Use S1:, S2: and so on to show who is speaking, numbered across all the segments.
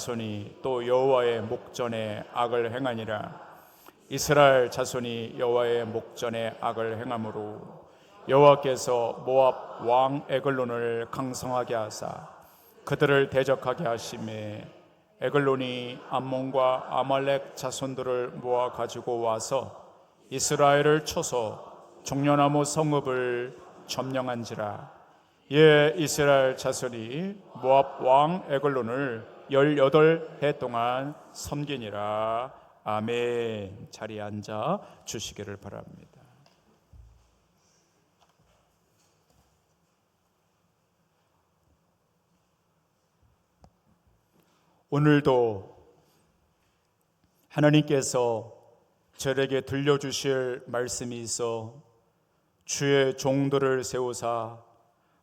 S1: 자손이 또 여호와의 목전에 악을 행하니라. 이스라엘 자손이 여호와의 목전에 악을 행함으로 여호와께서 모압 왕 에글론을 강성하게 하사 그들을 대적하게 하심에 에글론이 암몬과 아말렉 자손들을 모아 가지고 와서 이스라엘을 쳐서 종려나무 성읍을 점령한지라. 이에 이스라엘 자손이 모압 왕 에글론을 18해 동안 섬기니라. 아멘. 자리에 앉아 주시기를 바랍니다. 오늘도 하나님께서 저에게 들려주실 말씀이 있어 주의 종들을 세우사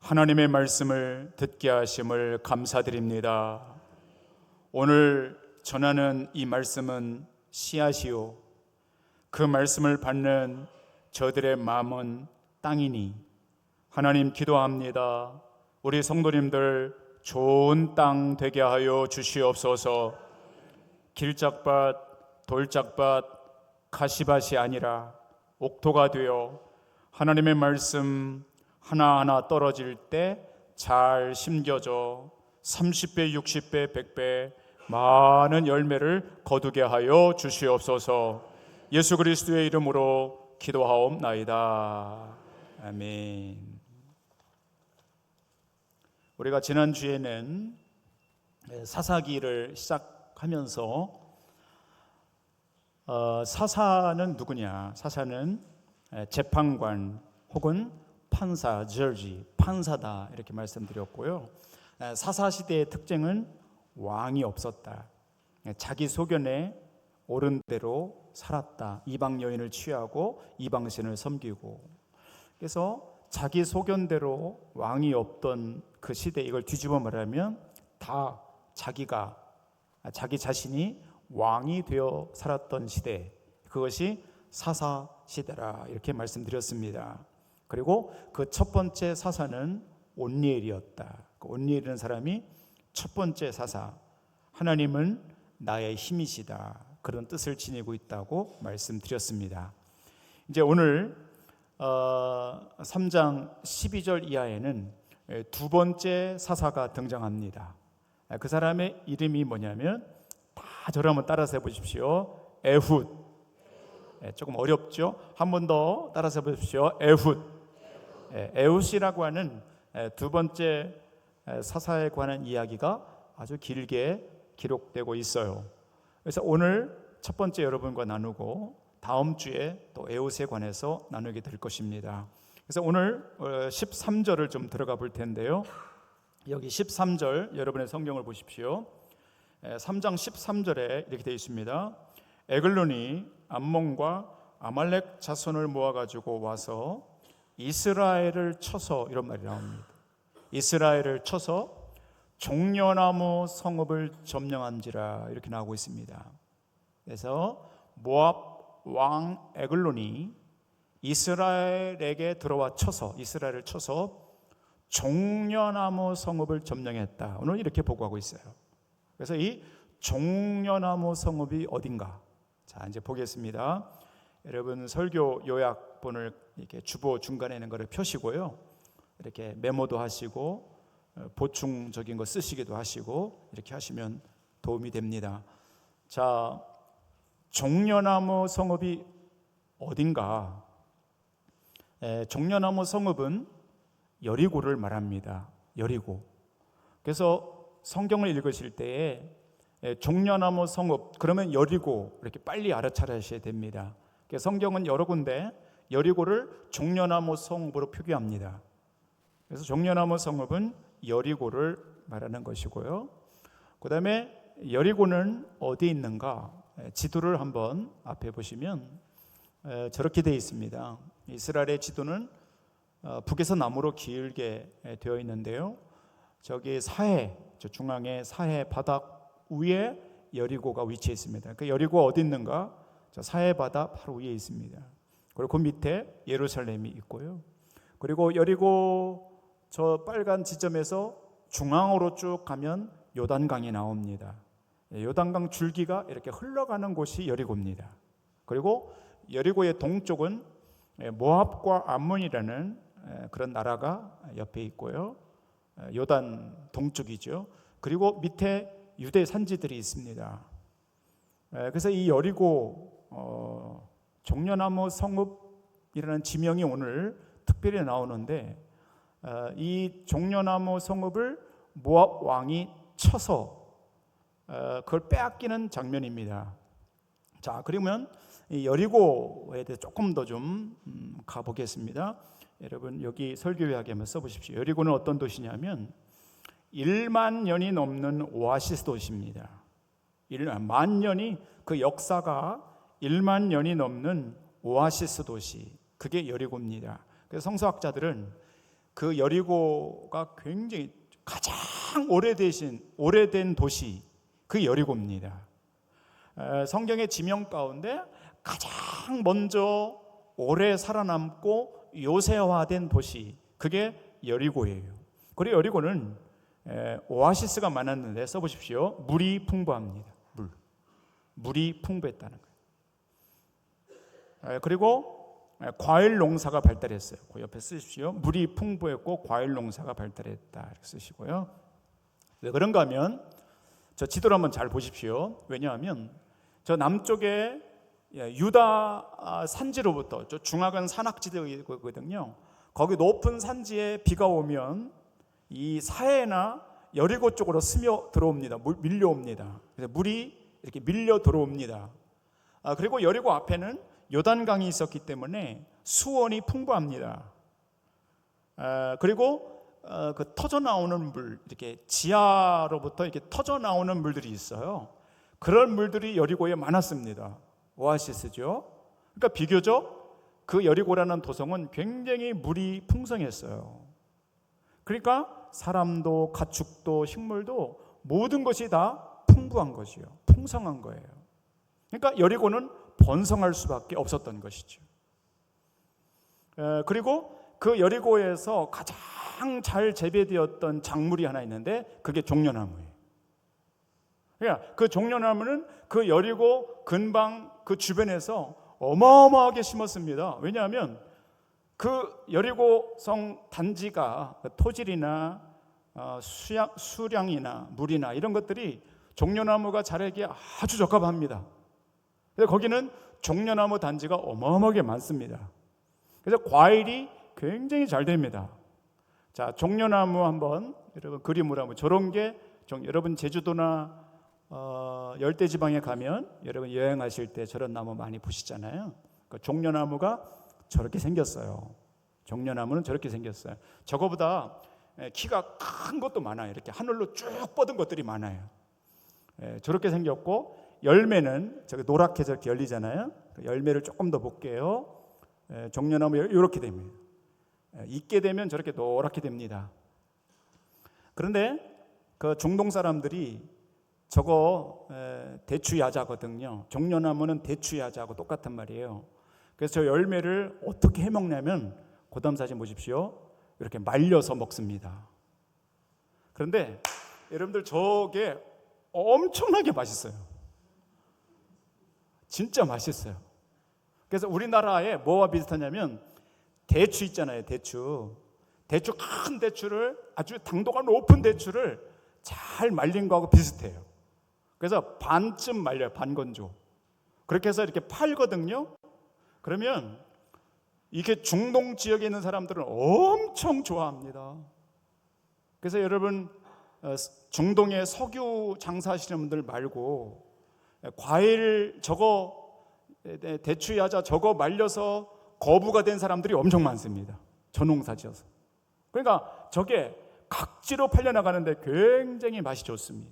S1: 하나님의 말씀을 듣게 하심을 감사드립니다. 오늘 전하는 이 말씀은 씨앗이요 그 말씀을 받는 저들의 마음은 땅이니 하나님 기도합니다. 우리 성도님들 좋은 땅 되게 하여 주시옵소서. 길짝밭, 돌짝밭, 가시밭이 아니라 옥토가 되어 하나님의 말씀 하나하나 떨어질 때 잘 심겨져 30배, 60배, 100배 많은 열매를 거두게 하여 주시옵소서. 예수 그리스도의 이름으로 기도하옵나이다. 아멘. 우리가 지난주에는 사사기를 시작하면서 사사는 누구냐? 사사는 재판관 혹은 판사, 저지, 판사다 이렇게 말씀드렸고요. 사사 시대의 특징은 왕이 없었다. 자기 소견에 옳은 대로 살았다. 이방 여인을 취하고 이방 신을 섬기고. 그래서 자기 소견대로 왕이 없던 그 시대, 이걸 뒤집어 말하면 다 자기 자신이 왕이 되어 살았던 시대, 그것이 사사 시대라 이렇게 말씀드렸습니다. 그리고 그 첫 번째 사사는 온니엘이었다. 그 온니엘이라는 사람이 첫 번째 사사, 하나님은 나의 힘이시다, 그런 뜻을 지니고 있다고 말씀드렸습니다. 이제 오늘 3장 12절 이하에는 두 번째 사사가 등장합니다. 그 사람의 이름이 뭐냐면, 다 저를 한번 따라서 해보십시오. 에훗. 조금 어렵죠? 한 번 더 따라서 해보십시오. 에훗. 에훗이라고 하는 두 번째 사사에 관한 이야기가 아주 길게 기록되고 있어요. 그래서 오늘 첫 번째 여러분과 나누고 다음 주에 또 에훗에 관해서 나누게 될 것입니다. 그래서 오늘 13절을 좀 들어가 볼 텐데요. 여기 13절 여러분의 성경을 보십시오. 3장 13절에 이렇게 되어 있습니다. 에글론이 암몬과 아말렉 자손을 모아가지고 와서 이스라엘을 쳐서, 이런 말이 나옵니다. 이스라엘을 쳐서 종려나무 성읍을 점령한지라 이렇게 나오고 있습니다. 그래서 모압 왕 에글론이 이스라엘에게 들어와 쳐서, 이스라엘을 쳐서 종려나무 성읍을 점령했다. 오늘 이렇게 보고하고 있어요. 그래서 이 종려나무 성읍이 어딘가? 자, 이제 보겠습니다. 여러분 설교 요약본을 이렇게 주보 중간에 있는 것을 펴시고요. 이렇게 메모도 하시고 보충적인 거 쓰시기도 하시고 이렇게 하시면 도움이 됩니다. 자, 종려나무 성읍이 어딘가? 종려나무 성읍은 여리고를 말합니다. 여리고. 그래서 성경을 읽으실 때에 종려나무 성읍 그러면 여리고 이렇게 빨리 알아차리셔야 됩니다. 성경은 여러 군데 여리고를 종려나무 성읍으로 표기합니다. 그래서 종려나무 성읍은 여리고를 말하는 것이고요. 그 다음에 여리고는 어디에 있는가? 지도를 한번 앞에 보시면 저렇게 되어 있습니다. 이스라엘의 지도는 북에서 남으로 길게 되어 있는데요. 저기 사해, 저 중앙에 사해 바닥 위에 여리고가 위치해 있습니다. 그 여리고가 어디 있는가? 저 사해 바다 바로 위에 있습니다. 그리고 그 밑에 예루살렘이 있고요. 그리고 여리고 저 빨간 지점에서 중앙으로 쭉 가면 요단강이 나옵니다. 요단강 줄기가 이렇게 흘러가는 곳이 여리고입니다. 그리고 여리고의 동쪽은 모압과 암몬이라는 그런 나라가 옆에 있고요. 요단 동쪽이죠. 그리고 밑에 유대 산지들이 있습니다. 그래서 이 여리고 종려나무 성읍이라는 지명이 오늘 특별히 나오는데, 이 종려나무 성읍을 모압 왕이 쳐서 그걸 빼앗기는 장면입니다. 자, 그러면 이 여리고에 대해 조금 더 좀 가보겠습니다. 여러분 여기 설교회하게 한번 써보십시오. 여리고는 어떤 도시냐면 1만 년이 넘는 오아시스 도시입니다. 1만 년이, 그 역사가 1만 년이 넘는 오아시스 도시, 그게 여리고입니다. 그래서 성서학자들은 그 여리고가 굉장히 가장 오래된 도시, 그 여리고입니다. 성경의 지명 가운데 가장 먼저 오래 살아남고 요새화된 도시, 그게 여리고예요. 그리고 여리고는 오아시스가 많았는데 써보십시오. 물이 풍부합니다. 물이 풍부했다는 거예요. 그리고 과일 농사가 발달했어요. 그 옆에 쓰십시오. 물이 풍부했고 과일 농사가 발달했다, 이렇게 쓰시고요. 왜 그런가 하면 저 지도를 한번 잘 보십시오. 왜냐하면 저 남쪽에 유다 산지로부터, 저 중앙은 산악지대거든요. 거기 높은 산지에 비가 오면 이 사해나 여리고 쪽으로 스며 들어옵니다. 밀려옵니다. 그래서 물이 이렇게 밀려 들어옵니다. 그리고 여리고 앞에는 요단강이 있었기 때문에 수원이 풍부합니다. 그리고 그 터져 나오는 물, 이렇게 지하로부터 이렇게 터져 나오는 물들이 있어요. 그런 물들이 여리고에 많았습니다. 오아시스죠. 그러니까 비교적 그 여리고라는 도성은 굉장히 물이 풍성했어요. 그러니까 사람도 가축도 식물도 모든 것이 다 풍부한 것이요, 풍성한 거예요. 그러니까 여리고는 번성할 수밖에 없었던 것이죠. 그리고 그 여리고에서 가장 잘 재배되었던 작물이 하나 있는데 그게 종려나무예요. 그러니까 그 종려나무는 그 여리고 근방 그 주변에서 어마어마하게 심었습니다. 왜냐하면 그 여리고성 단지가 토질이나 수량이나 물이나 이런 것들이 종려나무가 자라기에 아주 적합합니다. 그래서 거기는 종려나무 단지가 어마어마하게 많습니다. 그래서 과일이 굉장히 잘 됩니다. 자, 종려나무 한번 여러분 그림으로 한번, 저런 게 여러분 제주도나 열대지방에 가면 여러분 여행하실 때 저런 나무 많이 보시잖아요. 그러니까 종려나무가 저렇게 생겼어요. 종려나무는 저렇게 생겼어요. 저거보다 키가 큰 것도 많아요. 이렇게 하늘로 쭉 뻗은 것들이 많아요. 저렇게 생겼고, 열매는 저기 노랗게 저렇게 열리잖아요. 열매를 조금 더 볼게요. 종려나무 이렇게 됩니다. 익게 되면 저렇게 노랗게 됩니다. 그런데 그 중동 사람들이 저거 대추야자거든요. 종려나무는 대추야자하고 똑같은 말이에요. 그래서 저 열매를 어떻게 해먹냐면, 그 다음 사진 보십시오. 이렇게 말려서 먹습니다. 그런데 여러분들 저게 엄청나게 맛있어요. 진짜 맛있어요. 그래서 우리나라에 뭐와 비슷하냐면 대추 있잖아요. 대추 큰 대추를, 아주 당도가 높은 대추를 잘 말린 거하고 비슷해요. 그래서 반쯤 말려요. 반건조. 그렇게 해서 이렇게 팔거든요. 그러면 이게 중동 지역에 있는 사람들은 엄청 좋아합니다. 그래서 여러분 중동에 석유 장사하시는 분들 말고 과일 저거 대추 야자 저거 말려서 거부가 된 사람들이 엄청 많습니다. 전농사 지어서. 그러니까 저게 각지로 팔려나가는데 굉장히 맛이 좋습니다.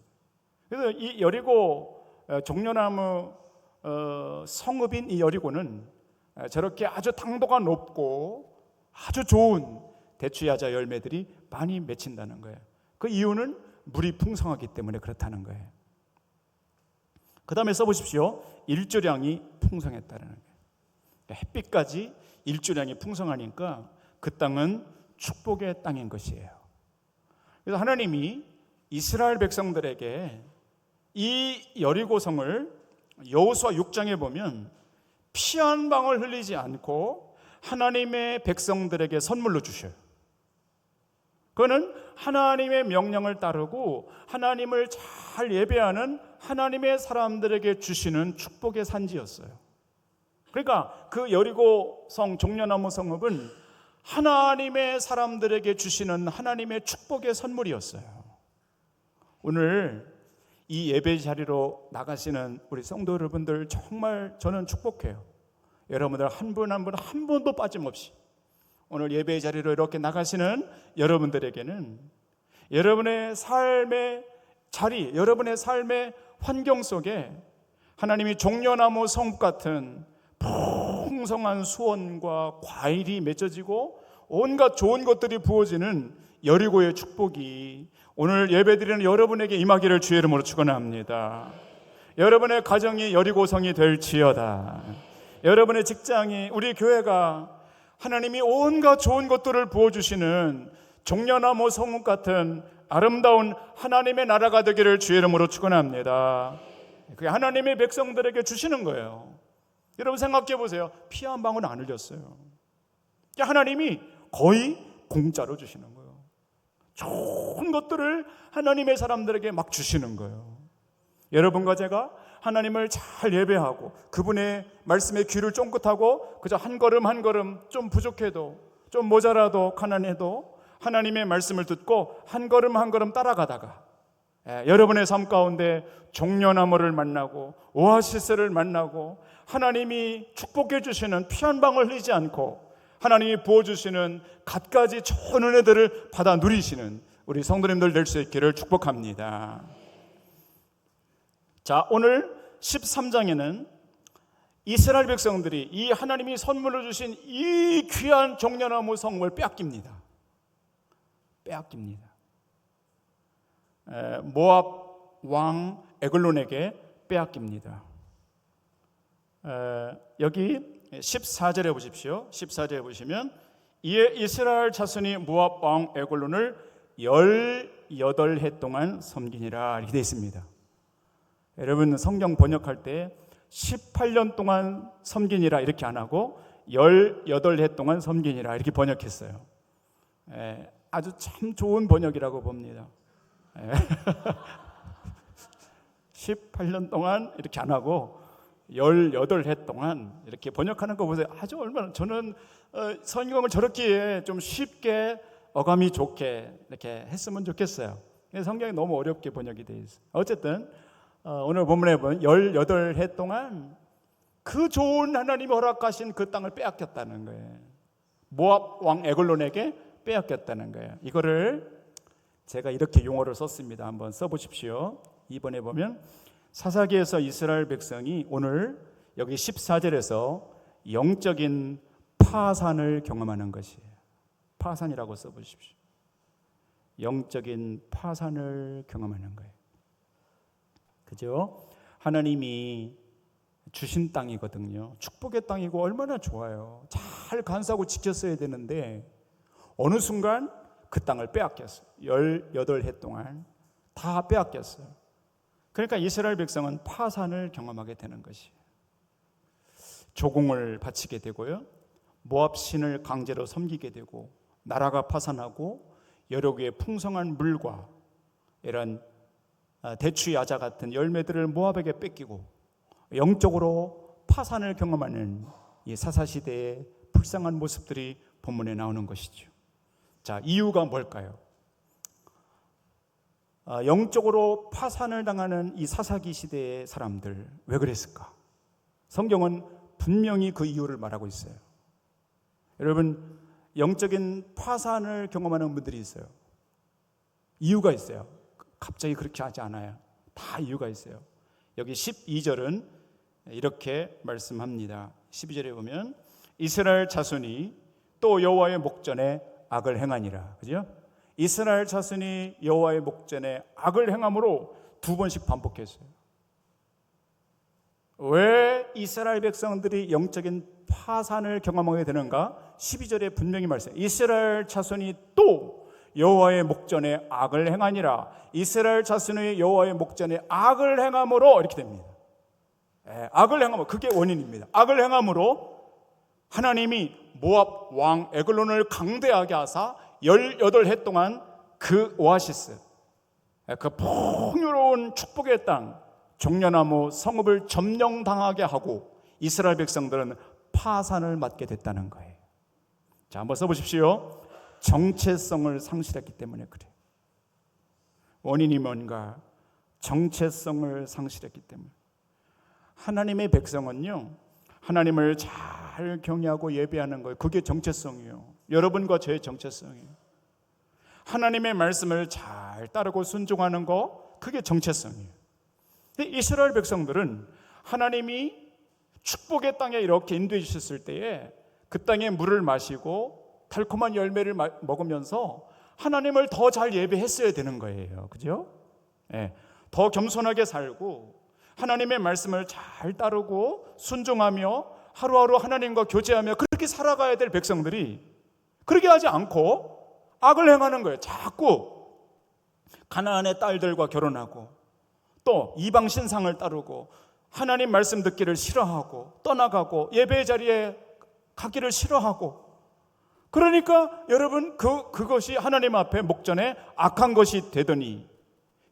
S1: 그래서 이 여리고 종려나무 성읍인 이 여리고는 저렇게 아주 당도가 높고 아주 좋은 대추야자 열매들이 많이 맺힌다는 거예요. 그 이유는 물이 풍성하기 때문에 그렇다는 거예요. 그 다음에 써보십시오. 일조량이 풍성했다는 거예요. 햇빛까지 일조량이 풍성하니까 그 땅은 축복의 땅인 것이에요. 그래서 하나님이 이스라엘 백성들에게 이 여리고성을 여호수아 6장에 보면 피 한 방울 흘리지 않고 하나님의 백성들에게 선물로 주셔요. 그거는 하나님의 명령을 따르고 하나님을 잘 예배하는 하나님의 사람들에게 주시는 축복의 산지였어요. 그러니까 그 여리고성 종려나무 성읍은 하나님의 사람들에게 주시는 하나님의 축복의 선물이었어요. 오늘 이 예배 자리로 나가시는 우리 성도 여러분들 정말 저는 축복해요. 여러분들 한 분 한 분 한 번도 빠짐없이 오늘 예배 자리로 이렇게 나가시는 여러분들에게는 여러분의 삶의 자리, 여러분의 삶의 환경 속에 하나님이 종려나무 성읍 같은 풍성한 수원과 과일이 맺어지고 온갖 좋은 것들이 부어지는 여리고의 축복이 오늘 예배드리는 여러분에게 임하기를 주의 이름으로 축원합니다. 여러분의 가정이 여리고성이 될지어다. 여러분의 직장이, 우리 교회가 하나님이 온갖 좋은 것들을 부어주시는 종려나무 성읍 같은 아름다운 하나님의 나라가 되기를 주의 이름으로 축원합니다. 그게 하나님의 백성들에게 주시는 거예요. 여러분 생각해 보세요. 피 한 방울 안 흘렸어요. 하나님이 거의 공짜로 주시는 거예요. 좋은 것들을 하나님의 사람들에게 막 주시는 거예요. 여러분과 제가 하나님을 잘 예배하고 그분의 말씀에 귀를 쫑긋하고 그저 한 걸음 한 걸음 좀 부족해도 좀 모자라도 가난해도 하나님의 말씀을 듣고 한 걸음 한 걸음 따라가다가 여러분의 삶 가운데 종려나무를 만나고 오아시스를 만나고 하나님이 축복해 주시는 피 한 방울 흘리지 않고 하나님이 부어주시는 갖가지 좋은 은혜들을 받아 누리시는 우리 성도님들 될 수 있기를 축복합니다. 자, 오늘 13장에는 이스라엘 백성들이 이 하나님이 선물로 주신 이 귀한 종려나무 성을 빼앗깁니다. 모압 왕 에글론에게 빼앗깁니다. 여기 14절에 보십시오. 14절에 보시면 이에 이스라엘 자손이 모압 왕 에글론을 18해 동안 섬기니라 이렇게 되어 있습니다. 여러분 성경 번역할 때 18년 동안 섬기니라 이렇게 안 하고 18해 동안 섬기니라 이렇게 번역했어요. 아주 참 좋은 번역이라고 봅니다. 18년 동안 이렇게 안 하고 18해 동안 이렇게 번역하는 거 보세요. 아주 얼마나 저는 성경을 저렇게 좀 쉽게 어감이 좋게 이렇게 했으면 좋겠어요. 성경이 너무 어렵게 번역이 되어 있어요. 어쨌든 오늘 본문에 보면 18해 동안 그 좋은 하나님이 허락하신 그 땅을 빼앗겼다는 거예요. 모압 왕 에글론에게 빼앗겼다는 거예요. 이거를 제가 이렇게 용어를 썼습니다. 한번 써보십시오. 이번에 보면 사사기에서 이스라엘 백성이 오늘 여기 14절에서 영적인 파산을 경험하는 것이에요. 파산이라고 써보십시오. 영적인 파산을 경험하는 거예요. 그죠? 하나님이 주신 땅이거든요. 축복의 땅이고 얼마나 좋아요. 잘 간수하고 지켰어야 되는데 어느 순간 그 땅을 빼앗겼어요. 18해 동안 다 빼앗겼어요. 그러니까 이스라엘 백성은 파산을 경험하게 되는 것이에요. 조공을 바치게 되고요, 모압 신을 강제로 섬기게 되고, 나라가 파산하고 여러 개의 풍성한 물과 이런 대추 야자 같은 열매들을 모압에게 뺏기고 영적으로 파산을 경험하는 이 사사시대의 불쌍한 모습들이 본문에 나오는 것이죠. 자, 이유가 뭘까요? 영적으로 파산을 당하는 이 사사기 시대의 사람들 왜 그랬을까? 성경은 분명히 그 이유를 말하고 있어요. 여러분, 영적인 파산을 경험하는 분들이 있어요. 이유가 있어요. 갑자기 그렇게 하지 않아요. 다 이유가 있어요. 여기 12절은 이렇게 말씀합니다. 12절에 보면 이스라엘 자손이 또 여호와의 목전에 악을 행하니라. 그죠? 이스라엘 자손이 여호와의 목전에 악을 행함으로 2번씩 반복했어요. 왜 이스라엘 백성들이 영적인 파산을 경험하게 되는가? 12절에 분명히 말씀해요. 이스라엘 자손이 또 여호와의 목전에 악을 행하니라. 이스라엘 자손의 여호와의 목전에 악을 행함으로 이렇게 됩니다. 악을 행함으로, 그게 원인입니다. 악을 행함으로 하나님이 모압 왕 에글론을 강대하게 하사 18해 동안 그 오아시스, 그 풍요로운 축복의 땅 종려나무 성읍을 점령당하게 하고 이스라엘 백성들은 파산을 맞게 됐다는 거예요. 자, 한번 써보십시오. 정체성을 상실했기 때문에 그래요. 원인이 뭔가? 정체성을 상실했기 때문에. 하나님의 백성은요, 하나님을 잘 경외하고 예배하는 거예요. 그게 정체성이에요. 여러분과 저의 정체성이에요. 하나님의 말씀을 잘 따르고 순종하는 거, 그게 정체성이에요. 이스라엘 백성들은 하나님이 축복의 땅에 이렇게 인도해 주셨을 때에 그 땅의 물을 마시고 달콤한 열매를 먹으면서 하나님을 더 잘 예배했어야 되는 거예요. 그죠? 더 겸손하게 살고 하나님의 말씀을 잘 따르고 순종하며 하루하루 하나님과 교제하며 그렇게 살아가야 될 백성들이 그렇게 하지 않고 악을 행하는 거예요. 자꾸 가나안의 딸들과 결혼하고 또 이방 신상을 따르고 하나님 말씀 듣기를 싫어하고 떠나가고 예배 자리에 가기를 싫어하고, 그러니까 여러분 그것이 하나님 앞에 목전에 악한 것이 되더니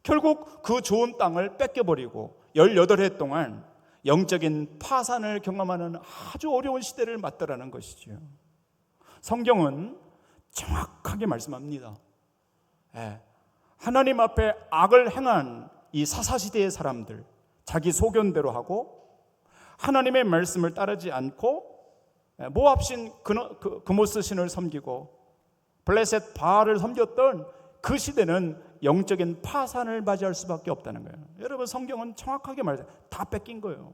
S1: 결국 그 좋은 땅을 뺏겨버리고 18해 동안 영적인 파산을 경험하는 아주 어려운 시대를 맞더라는 것이죠. 성경은 정확하게 말씀합니다. 하나님 앞에 악을 행한 이 사사시대의 사람들, 자기 소견대로 하고 하나님의 말씀을 따르지 않고 모압신 그모스 신을 섬기고 블레셋 바알을 섬겼던 그 시대는 영적인 파산을 맞이할 수밖에 없다는 거예요. 여러분, 성경은 정확하게 말해요. 다 뺏긴 거예요.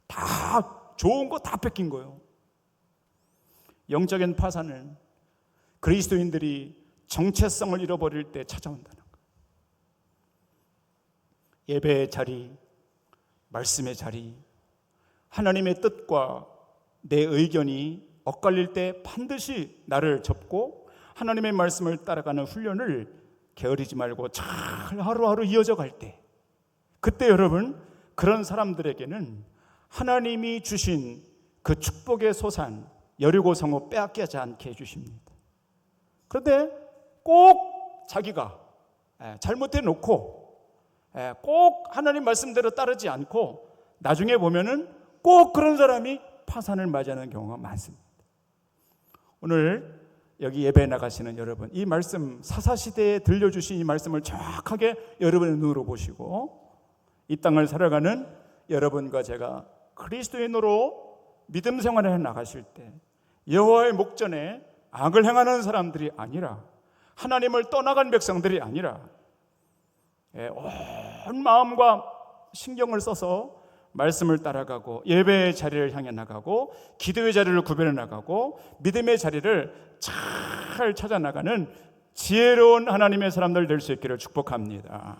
S1: 다 좋은 거 다 뺏긴 거예요. 영적인 파산은 그리스도인들이 정체성을 잃어버릴 때 찾아온다는 거예요. 예배의 자리, 말씀의 자리, 하나님의 뜻과 내 의견이 엇갈릴 때 반드시 나를 접고 하나님의 말씀을 따라가는 훈련을 게으르지 말고 잘 하루하루 이어져 갈 때, 그때 여러분, 그런 사람들에게는 하나님이 주신 그 축복의 소산 여리고 성읍 빼앗기지 않게 해주십니다. 그런데 꼭 자기가 잘못해 놓고 꼭 하나님 말씀대로 따르지 않고 나중에 보면은 꼭 그런 사람이 파산을 맞이하는 경우가 많습니다. 오늘 여기 예배에 나가시는 여러분, 이 말씀, 사사시대에 들려주신 이 말씀을 정확하게 여러분의 눈으로 보시고 이 땅을 살아가는 여러분과 제가 그리스도인으로 믿음 생활을 해 나가실 때 여호와의 목전에 악을 행하는 사람들이 아니라, 하나님을 떠나간 백성들이 아니라 온 마음과 신경을 써서 말씀을 따라가고 예배의 자리를 향해 나가고 기도의 자리를 구별해 나가고 믿음의 자리를 잘 찾아 나가는 지혜로운 하나님의 사람들 될 수 있기를 축복합니다.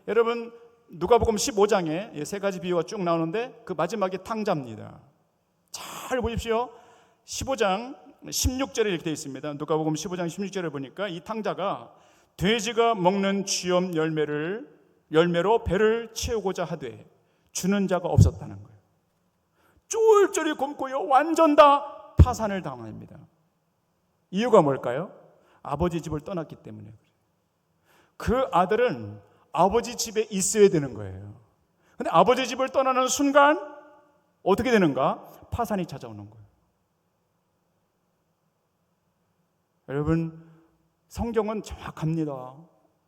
S1: 여러분, 누가복음 15장에 세 가지 비유가 쭉 나오는데 그 마지막이 탕자입니다. 잘 보십시오. 15장 16절에 이렇게 되어 있습니다. 누가복음 15장 16절에 보니까 이 탕자가 돼지가 먹는 쥐엄 열매로 배를 채우고자 하되 주는 자가 없었다는 거예요. 쫄쫄이 굶고요, 완전 다 파산을 당합니다. 이유가 뭘까요? 아버지 집을 떠났기 때문에 그래요. 그 아들은 아버지 집에 있어야 되는 거예요. 그런데 아버지 집을 떠나는 순간 어떻게 되는가? 파산이 찾아오는 거예요. 여러분, 성경은 정확합니다.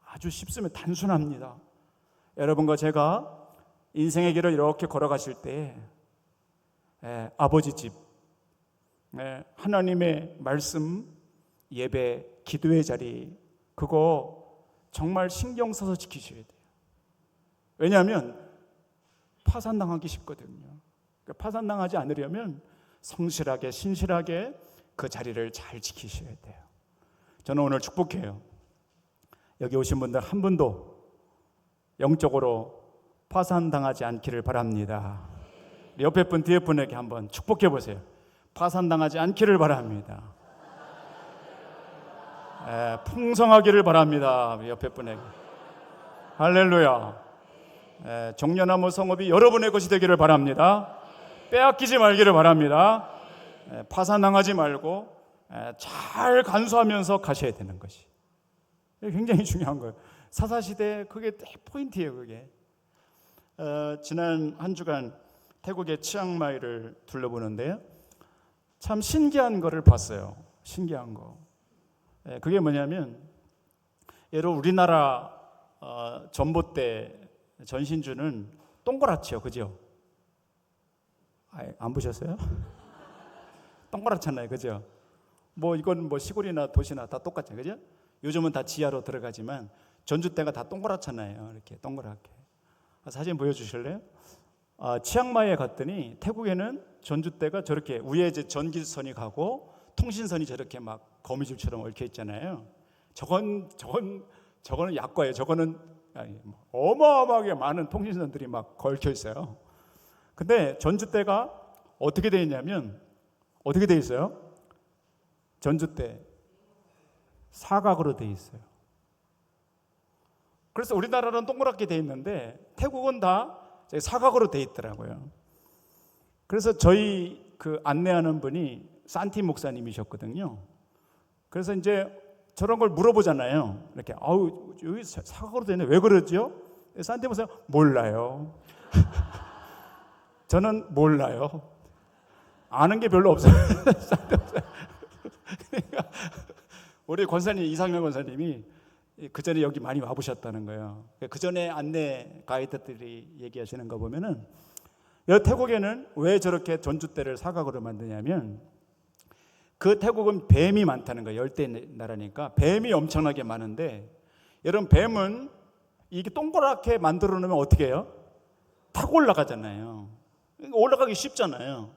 S1: 아주 쉽습니다. 단순합니다. 여러분과 제가 인생의 길을 이렇게 걸어가실 때 아버지 집, 하나님의 말씀, 예배, 기도의 자리, 그거 정말 신경 써서 지키셔야 돼요. 왜냐하면 파산당하기 쉽거든요. 그러니까 파산당하지 않으려면 성실하게 신실하게 그 자리를 잘 지키셔야 돼요. 저는 오늘 축복해요. 여기 오신 분들 한 분도 영적으로 파산당하지 않기를 바랍니다. 옆에 분, 뒤에 분에게 한번 축복해 보세요. 파산당하지 않기를 바랍니다. 풍성하기를 바랍니다. 옆에 분에게. 할렐루야. 종려나무 성읍이 여러분의 것이 되기를 바랍니다. 빼앗기지 말기를 바랍니다. 파산당하지 말고 잘 간수하면서 가셔야 되는 것이 굉장히 중요한 거예요. 사사시대 그게 포인트예요. 그게 지난 한 주간 태국의 치앙마이를 둘러보는데요, 참 신기한 거를 봤어요. 신기한 거. 그게 뭐냐면, 예로 우리나라 전봇대 전신주는 동그랗죠, 그죠? 안 보셨어요? 동그랗잖아요, 그죠? 뭐 이건 뭐 시골이나 도시나 다 똑같죠, 그죠? 요즘은 다 지하로 들어가지만 전주대가 다 동그랗잖아요, 이렇게 동그랗게. 사진 보여주실래요? 치앙마이에 갔더니 태국에는 전주대가 저렇게 위에 이제 전기선이 가고 통신선이 저렇게 막 거미줄처럼 얽혀 있잖아요. 저거는 약과예요. 저거는 어마어마하게 많은 통신선들이 막 걸쳐 있어요. 근데 전주대가 어떻게 되어 있냐면, 어떻게 되어 있어요? 전주대 사각으로 되어 있어요. 그래서 우리나라는 동그랗게 되어 있는데 태국은 다 사각으로 되어 있더라고요. 그래서 저희 그 안내하는 분이 산티 목사님이셨거든요. 그래서 이제 저런 걸 물어보잖아요. 이렇게 여기 사각으로 되어 있네, 왜 그러죠? 산티 목사님 몰라요. 저는 몰라요. 아는 게 별로 없어요. 그러니까 우리 권사님, 이상명 권사님이 그 전에 여기 많이 와보셨다는 거예요. 그 전에 안내 가이드들이 얘기하시는 거 보면은, 여기 태국에는 왜 저렇게 전주대를 사각으로 만드냐면, 그 태국은 뱀이 많다는 거예요. 열대 나라니까 뱀이 엄청나게 많은데, 여러분 뱀은 이게 동그랗게 만들어 놓으면 어떻게 해요? 타고 올라가잖아요. 올라가기 쉽잖아요.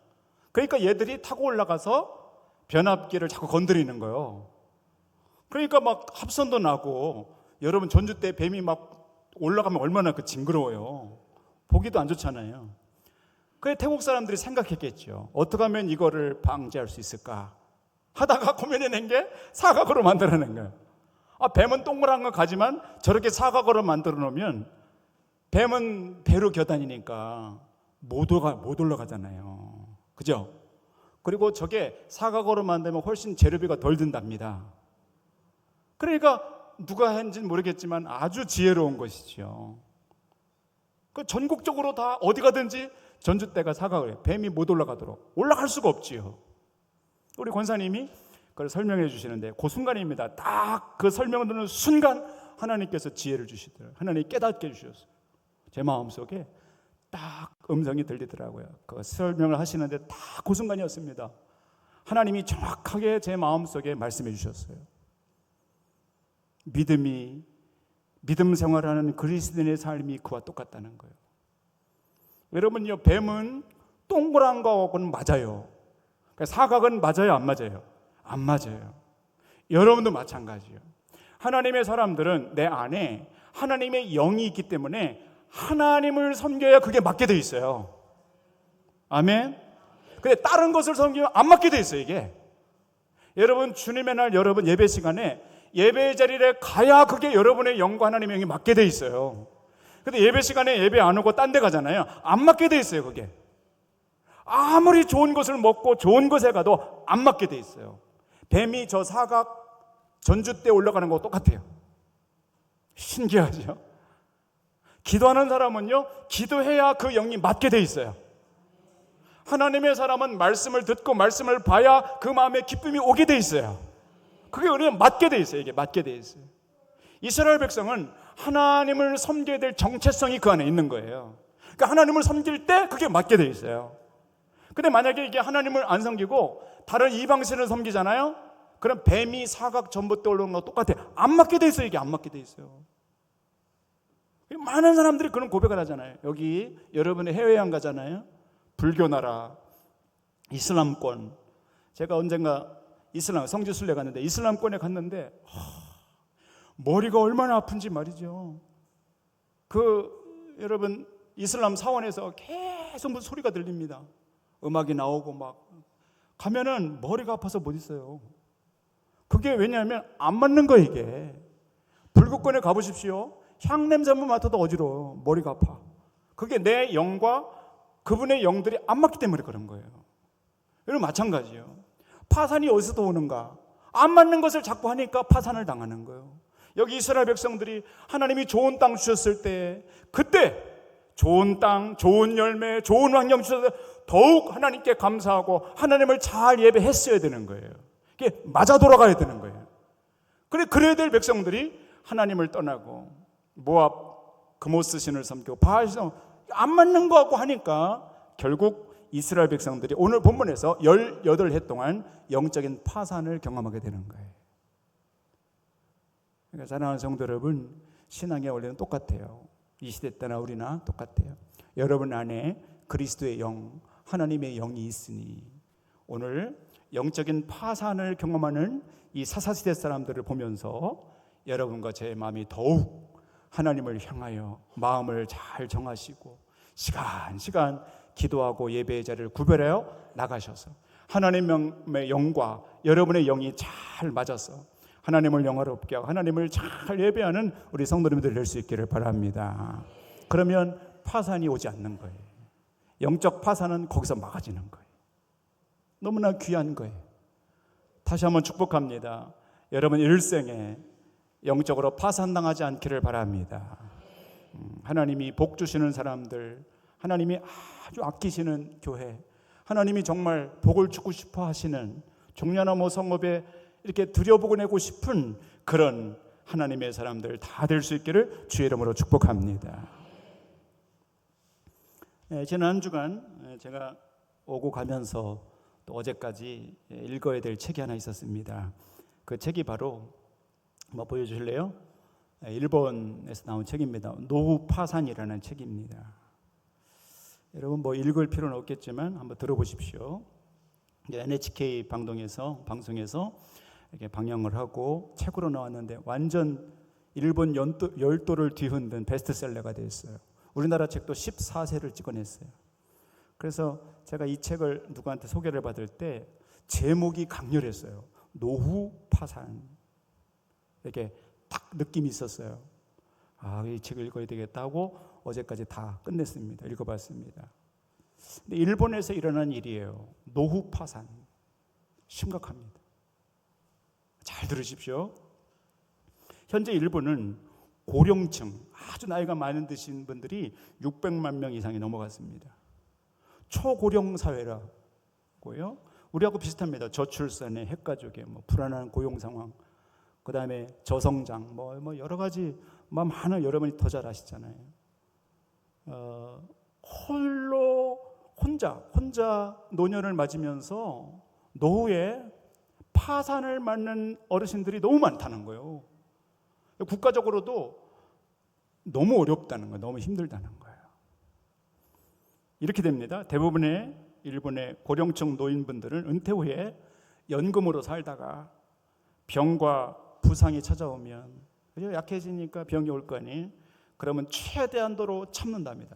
S1: 그러니까 얘들이 타고 올라가서 변압기를 자꾸 건드리는 거예요. 그러니까 막 합선도 나고, 여러분 전주대 뱀이 막 올라가면 얼마나 징그러워요. 보기도 안 좋잖아요. 그래 태국 사람들이 생각했겠죠. 어떻게 하면 이거를 방지할 수 있을까 하다가 고민해낸 게 사각으로 만들어낸 거예요. 뱀은 동그란 거 가지만 저렇게 사각으로 만들어 놓으면 뱀은 배로 겨다니니까 못 올라가잖아요. 그죠? 그리고 저게 사각으로 만들면 훨씬 재료비가 덜 든답니다. 그러니까 누가 했는지는 모르겠지만 아주 지혜로운 것이죠. 그 전국적으로 다 어디 가든지 전주대가 사각을 해요. 뱀이 못 올라가도록. 올라갈 수가 없지요. 우리 권사님이 그걸 설명해 주시는데, 그 순간입니다. 딱 그 설명을 듣는 순간 하나님께서 지혜를 주시더라고요. 하나님이 깨닫게 해주셨어요. 제 마음속에 딱 음성이 들리더라고요. 그 설명을 하시는데 딱 그 순간이었습니다. 하나님이 정확하게 제 마음속에 말씀해 주셨어요. 믿음 생활하는 그리스도인의 삶이 그와 똑같다는 거예요. 여러분요, 뱀은 동그란 거하고는 맞아요. 사각은 맞아요, 안 맞아요? 안 맞아요. 여러분도 마찬가지예요. 하나님의 사람들은 내 안에 하나님의 영이 있기 때문에 하나님을 섬겨야 그게 맞게 돼 있어요. 아멘. 근데 다른 것을 섬기면 안 맞게 돼 있어요, 이게. 여러분 주님의 날 여러분 예배 시간에 예배 자리에 가야 그게 여러분의 영과 하나님의 영이 맞게 돼 있어요. 근데 예배 시간에 예배 안 오고 딴 데 가잖아요. 안 맞게 돼 있어요, 그게. 아무리 좋은 것을 먹고 좋은 것에 가도 안 맞게 돼 있어요. 뱀이 저 사각 전주대 올라가는 거 똑같아요. 신기하죠? 기도하는 사람은요, 기도해야 그 영이 맞게 돼 있어요. 하나님의 사람은 말씀을 듣고 말씀을 봐야 그 마음에 기쁨이 오게 돼 있어요. 그게 우리는 맞게 돼 있어요. 이게 맞게 돼 있어요. 이스라엘 백성은 하나님을 섬겨야 될 정체성이 그 안에 있는 거예요. 그러니까 하나님을 섬길 때 그게 맞게 돼 있어요. 근데 만약에 이게 하나님을 안 섬기고 다른 이방신을 섬기잖아요. 그럼 뱀이 사각 전봇대 올라오는 거 똑같아요. 안 맞게 돼 있어요. 이게 안 맞게 돼 있어요. 많은 사람들이 그런 고백을 하잖아요. 여기 여러분의 해외여행 가잖아요. 불교 나라, 이슬람권. 제가 언젠가 이슬람 성지순례 갔는데 이슬람권에 갔는데 머리가 얼마나 아픈지 말이죠. 여러분 이슬람 사원에서 계속 무슨 소리가 들립니다. 음악이 나오고 막 가면은 머리가 아파서 못 있어요. 그게 왜냐하면 안 맞는 거예요. 이게 불국권에 가보십시오. 향 냄새 한번 맡아도 어지러워. 머리가 아파. 그게 내 영과 그분의 영들이 안 맞기 때문에 그런 거예요. 여러분 마찬가지예요. 파산이 어디서 오는가? 안 맞는 것을 자꾸 하니까 파산을 당하는 거예요. 여기 이스라엘 백성들이 하나님이 좋은 땅 주셨을 때 그때 좋은 땅, 좋은 열매, 좋은 환경 주셔서 더욱 하나님께 감사하고 하나님을 잘 예배했어야 되는 거예요. 이게 맞아 돌아가야 되는 거예요. 그래야 될 백성들이 하나님을 떠나고 모압 그모스 신을 섬기고 바알 신을 안 맞는 거 같고 하니까 결국 이스라엘 백성들이 오늘 본문에서 18해 동안 영적인 파산을 경험하게 되는 거예요. 그러니까 사랑하는 성도 여러분, 신앙의 원리는 똑같아요. 이 시대 때나 우리나 똑같아요. 여러분 안에 그리스도의 영, 하나님의 영이 있으니 오늘 영적인 파산을 경험하는 이 사사시대 사람들을 보면서 여러분과 제 마음이 더욱 하나님을 향하여 마음을 잘 정하시고 시간 기도하고 예배의 자리를 구별하여 나가셔서 하나님의 영과 여러분의 영이 잘 맞아서 하나님을 영화롭게 하고 하나님을 잘 예배하는 우리 성도님들 될 수 있기를 바랍니다. 그러면 파산이 오지 않는 거예요. 영적 파산은 거기서 막아지는 거예요. 너무나 귀한 거예요. 다시 한번 축복합니다. 여러분 일생에 영적으로 파산당하지 않기를 바랍니다. 하나님이 복 주시는 사람들, 하나님이 아주 아끼시는 교회, 하나님이 정말 복을 주고 싶어 하시는 종려나무 성읍에 이렇게 들여보내고 싶은 그런 하나님의 사람들 다 될 수 있기를 주의 이름으로 축복합니다. 지난 한 주간 제가 오고 가면서 또 어제까지 읽어야 될 책이 하나 있었습니다. 그 책이 바로 보여주실래요? 일본에서 나온 책입니다. 노후 파산이라는 책입니다. 여러분 읽을 필요는 없겠지만 한번 들어보십시오. NHK 방송에서 이렇게 방영을 하고 책으로 나왔는데 완전 일본 열도를 뒤흔든 베스트셀러가 됐어요. 우리나라 책도 14세를 찍어냈어요. 그래서 제가 이 책을 누구한테 소개를 받을 때 제목이 강렬했어요. 노후 파산. 이렇게 딱 느낌이 있었어요. 이 책을 읽어야 되겠다고 어제까지 다 끝냈습니다. 읽어봤습니다. 근데 일본에서 일어난 일이에요. 노후 파산. 심각합니다. 잘 들으십시오. 현재 일본은 고령층, 아주 나이가 많은 드신 분들이 600만 명 이상이 넘어갔습니다. 초고령 사회라고요. 우리하고 비슷합니다. 저출산에 핵가족에 불안한 고용 상황, 그 다음에 저성장, 여러 가지 많은 여러분이 더 잘 아시잖아요. 혼자 노년을 맞으면서 노후에 파산을 맞는 어르신들이 너무 많다는 거예요. 국가적으로도 너무 어렵다는 거예요. 너무 힘들다는 거예요. 이렇게 됩니다. 대부분의 일본의 고령층 노인분들은 은퇴 후에 연금으로 살다가 병과 부상이 찾아오면 약해지니까 병이 올 거 아니에요. 그러면 최대한도로 참는답니다.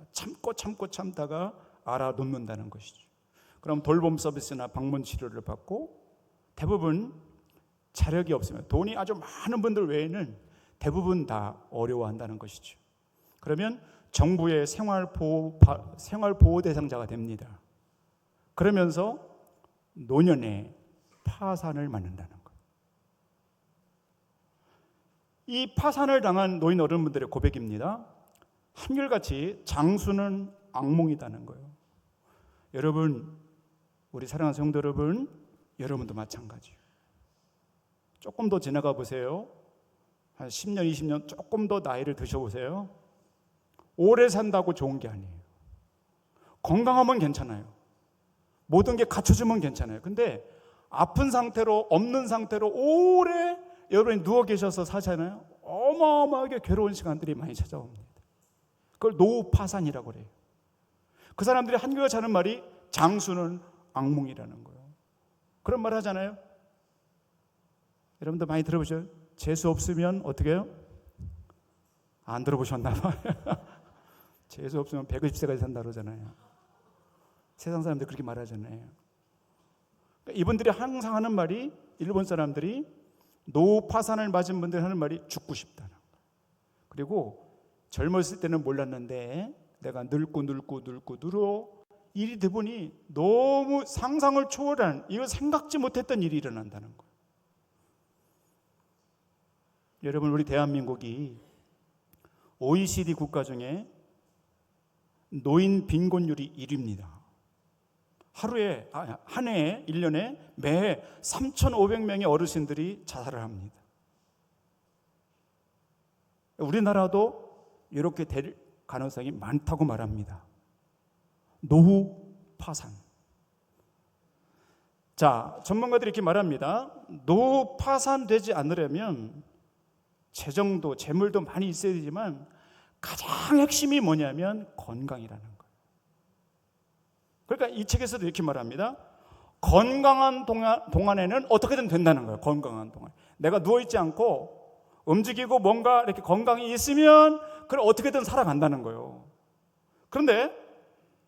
S1: 참다가 알아눕는다는 것이죠. 그럼 돌봄 서비스나 방문 치료를 받고 대부분 자력이 없으면 돈이 아주 많은 분들 외에는 대부분 다 어려워한다는 것이죠. 그러면 정부의 생활보호 대상자가 됩니다. 그러면서 노년에 파산을 맞는다는 거예요. 이 파산을 당한 노인 어른분들의 고백입니다. 한결같이 장수는 악몽이다는 거예요. 여러분, 우리 사랑하는 성도 여러분, 여러분도 마찬가지예요. 조금 더 지나가 보세요. 한 10년, 20년 조금 더 나이를 드셔보세요. 오래 산다고 좋은 게 아니에요. 건강하면 괜찮아요. 모든 게 갖춰지면 괜찮아요. 근데 아픈 상태로, 없는 상태로 오래 여러분이 누워 계셔서 사잖아요. 어마어마하게 괴로운 시간들이 많이 찾아옵니다. 그걸 노후 파산이라고 그래요. 그 사람들이 한결같이 하는 말이 장수는 악몽이라는 거예요. 그런 말 하잖아요. 여러분들 많이 들어보셔요? 재수 없으면 어떻게 해요? 안 들어보셨나 봐요. 재수 없으면 120세까지 산다 그러잖아요. 세상 사람들 그렇게 말하잖아요. 이분들이 항상 하는 말이, 일본 사람들이 노후 파산을 맞은 분들 하는 말이 죽고 싶다는 거예요. 그리고 젊었을 때는 몰랐는데 내가 늙고 늙어 일이 돼 보니 너무 상상을 초월한, 이거 생각지 못했던 일이 일어난다는 거예요. 여러분, 우리 대한민국이 OECD 국가 중에 노인 빈곤율이 1위입니다. 한 해에 1년에 매해 3,500명의 어르신들이 자살을 합니다. 우리나라도 이렇게 될 가능성이 많다고 말합니다. 노후 파산. 자, 전문가들이 이렇게 말합니다. 노후 파산되지 않으려면 재정도 재물도 많이 있어야 되지만 가장 핵심이 뭐냐면 건강이라는 거예요. 그러니까 이 책에서도 이렇게 말합니다. 건강한 동안에는 어떻게든 된다는 거예요. 건강한 동안 내가 누워있지 않고 움직이고 뭔가 이렇게 건강이 있으면 그럼 어떻게든 살아간다는 거예요. 그런데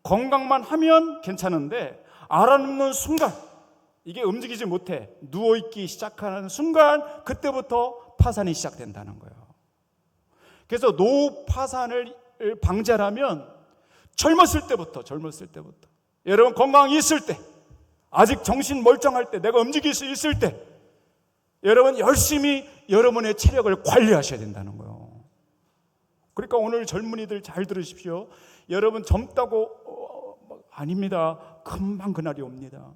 S1: 건강만 하면 괜찮은데 알아눕는 순간, 이게 움직이지 못해 누워있기 시작하는 순간, 그때부터 파산이 시작된다는 거예요. 그래서 노후 파산을 방지하려면 젊었을 때부터 여러분 건강이 있을 때, 아직 정신 멀쩡할 때, 내가 움직일 수 있을 때 여러분 열심히 여러분의 체력을 관리하셔야 된다는 거예요. 그러니까 오늘 젊은이들 잘 들으십시오. 여러분 젊다고 아닙니다. 금방 그날이 옵니다.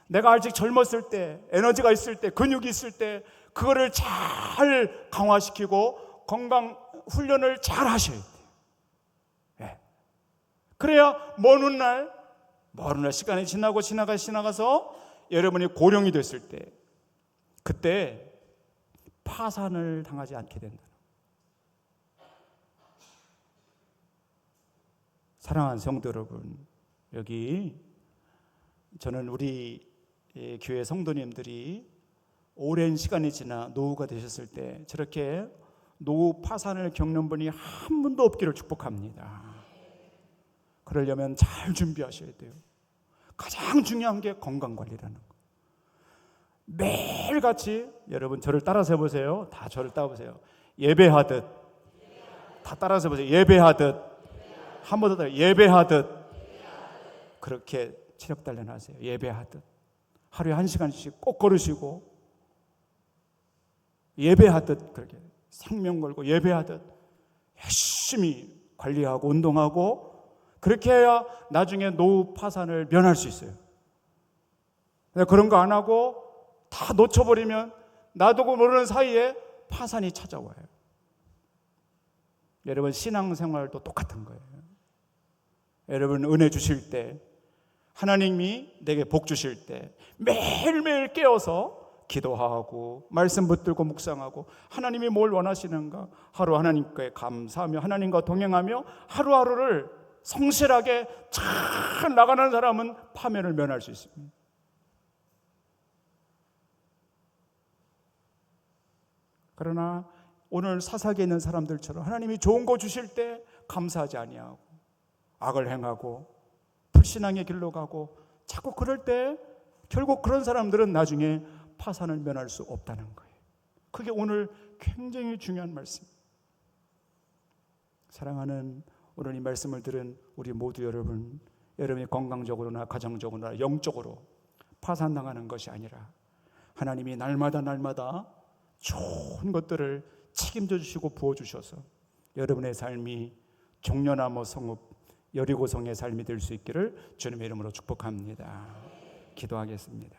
S1: 내가 아직 젊었을 때, 에너지가 있을 때, 근육이 있을 때 그거를 잘 강화시키고 건강 훈련을 잘 하셔야 돼요. 네. 그래야 먼 훗날 시간이 지나가서 여러분이 고령이 됐을 때, 그때 파산을 당하지 않게 된다. 사랑하는 성도 여러분, 여기 저는 우리 교회 성도님들이 오랜 시간이 지나 노후가 되셨을 때 저렇게 노후 파산을 겪는 분이 한 분도 없기를 축복합니다. 그러려면 잘 준비하셔야 돼요. 가장 중요한 게 건강관리라는 거. 매일같이 여러분 저를 따라서 해보세요. 다 저를 따라보세요. 예배하듯. 다 따라서 해보세요. 예배하듯. 한 번 더 예배하듯. 그렇게 체력 단련하세요. 예배하듯. 하루에 1시간씩 꼭 걸으시고 예배하듯, 그렇게 생명 걸고 예배하듯 열심히 관리하고 운동하고, 그렇게 해야 나중에 노후 파산을 면할 수 있어요. 그런 거 안 하고 다 놓쳐버리면 나도 모르는 사이에 파산이 찾아와요. 여러분 신앙생활도 똑같은 거예요. 여러분 은혜 주실 때, 하나님이 내게 복 주실 때 매일매일 깨어서 기도하고 말씀 붙들고 묵상하고 하나님이 뭘 원하시는가 하루 하나님께 감사하며 하나님과 동행하며 하루하루를 성실하게 잘 나가는 사람은 파멸을 면할 수 있습니다. 그러나 오늘 사사기에 있는 사람들처럼 하나님이 좋은 거 주실 때 감사하지 아니하고 악을 행하고 불신앙의 길로 가고 자꾸 그럴 때 결국 그런 사람들은 나중에 파산을 면할 수 없다는 거예요. 그게 오늘 굉장히 중요한 말씀입니다. 사랑하는 오늘 이 말씀을 들은 우리 모두 여러분이 건강적으로나 가정적으로나 영적으로 파산당하는 것이 아니라 하나님이 날마다 좋은 것들을 책임져 주시고 부어주셔서 여러분의 삶이 종려나무 성읍 여리고성의 삶이 될 수 있기를 주님의 이름으로 축복합니다. 기도하겠습니다.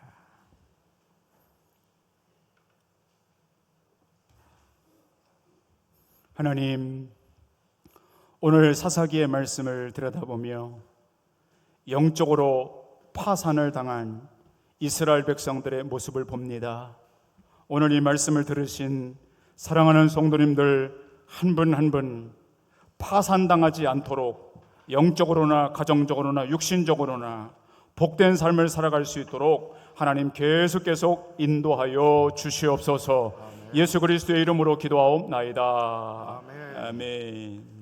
S1: 하나님, 오늘 사사기의 말씀을 들여다보며 영적으로 파산을 당한 이스라엘 백성들의 모습을 봅니다. 오늘 이 말씀을 들으신 사랑하는 성도님들 한 분 한 분 파산당하지 않도록 영적으로나 가정적으로나 육신적으로나 복된 삶을 살아갈 수 있도록 하나님 계속 인도하여 주시옵소서. 예수 그리스도의 이름으로 기도하옵나이다. 아멘.